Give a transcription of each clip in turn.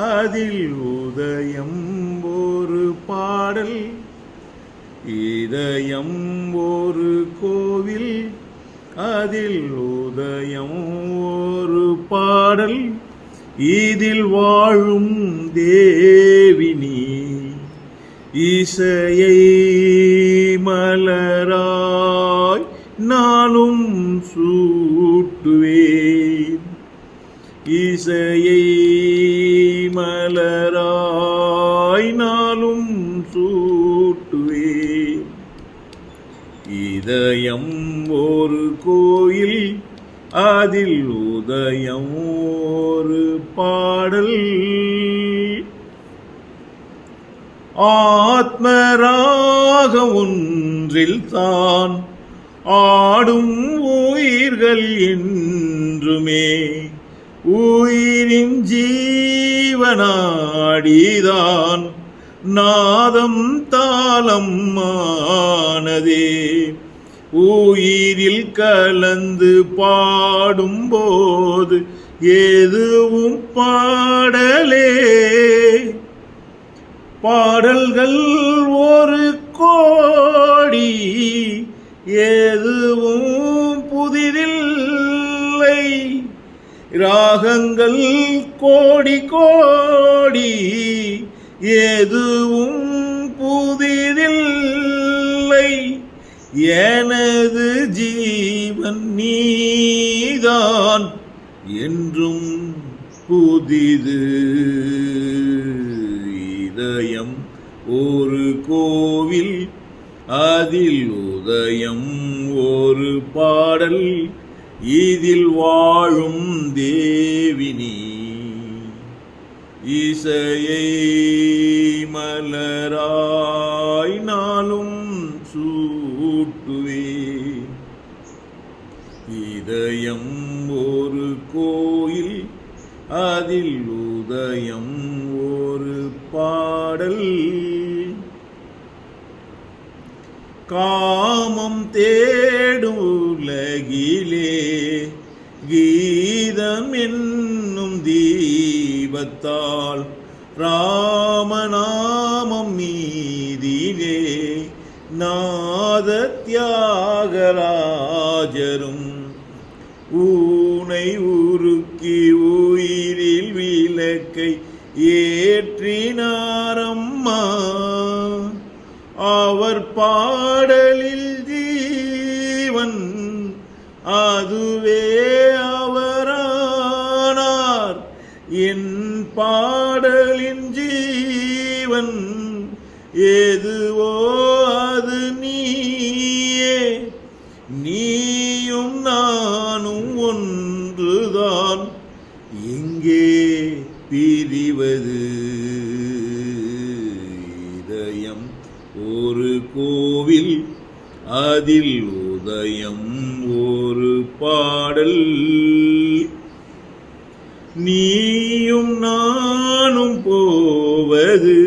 அதில் உதயம் ஒரு பாடல். இதயம் ஒரு கோவில், அதில் உதயம் ஒரு பாடல். இதில் வாழும் தேவினி இசையை மலராய் நாளும் சூட்டுவேன். இசையை மலராய் நாளும் சூட்டுவேன். இதயம் ஒரு கோயில், அதில் உதயம் ஒரு பாடல். ஆத்மராக ஒன்றில் தான் ஆடும் உயிர்கள் என்றுமே. உயிரின் ஜீவனாடிதான் நாதம் தாளம் ஆனதே. உயிரில் கலந்து பாடும்போது எதுவும் பாடலே. பாடல்கள் ஒரு கோடி, எதுவும் புதிதில்லை. ராகங்கள் கோடி கோடி, எதுவும் புதிதில்லை. எனது ஜீவன் நீதான் என்றும் புதிது. இதயம் ஒரு கோவில், அதில் உதயம் ஒரு பாடல். இதில் வாழும் தேவினி இசையை மலராய் நாளும் சூட்டுவேன். இதயம் ஒரு கோயில், அதில் உதயம் ஒரு பாடல். காமம் தேடும் உலகிலே கீதம் என்னும் தீபத்தால் ராமநாமம் மீதிலே நாத தியாகராஜரும் ஊனை உருக்கி உயிரில் விளக்கை ஏற்றினாரம்மா. அவர் பாடலில் ஜீவன், அதுவே அவரானார். என் பாடலின் ஜீவன் எதுவோ அது நீயே. நீயும் நானும் ஒன்றுதான், எங்கே பிரிவது? இதயம் ஒரு கோவில், அதில் உதயம் ஒரு பாடல். நீயும் நானும் போவது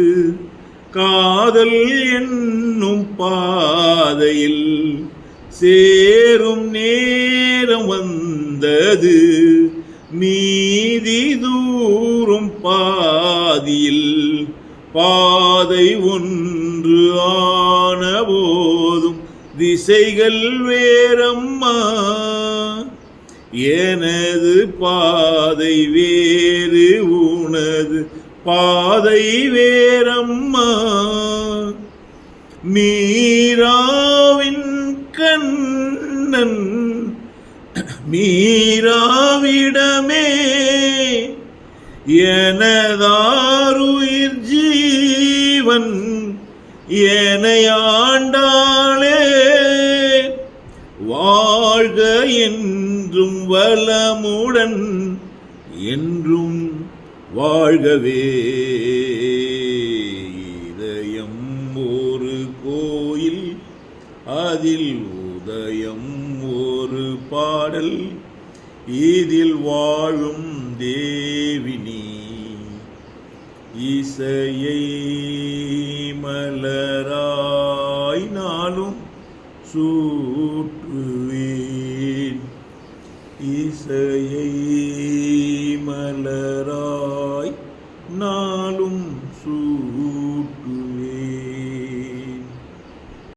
காதல் என்னும் பாதையில். சேரும் நேரம் வந்தது, மீதி தூரும் பாதியில். பாதை ஒன்று ஆன போதும் திசைகள் வேறம்மா. எனது பாதை வேறு, உனது பாதை வேறம்மா. மீராவின் கண்ணன் மீராவிடமே எனதாருயிர் ஜீவன் எனையாண்டாளே. வாழ்க என்றும் வளமுடன், என்றும் வாழ்கவே. இதயம் ஒரு கோயில், அதில் உதயம் ஒரு பாடல். இதில் வாழும் தேவினி இசையை மலராய் நாளும் சூட்டுவேன். இசையை மலராய் நாளும் சூட்டுவேன்.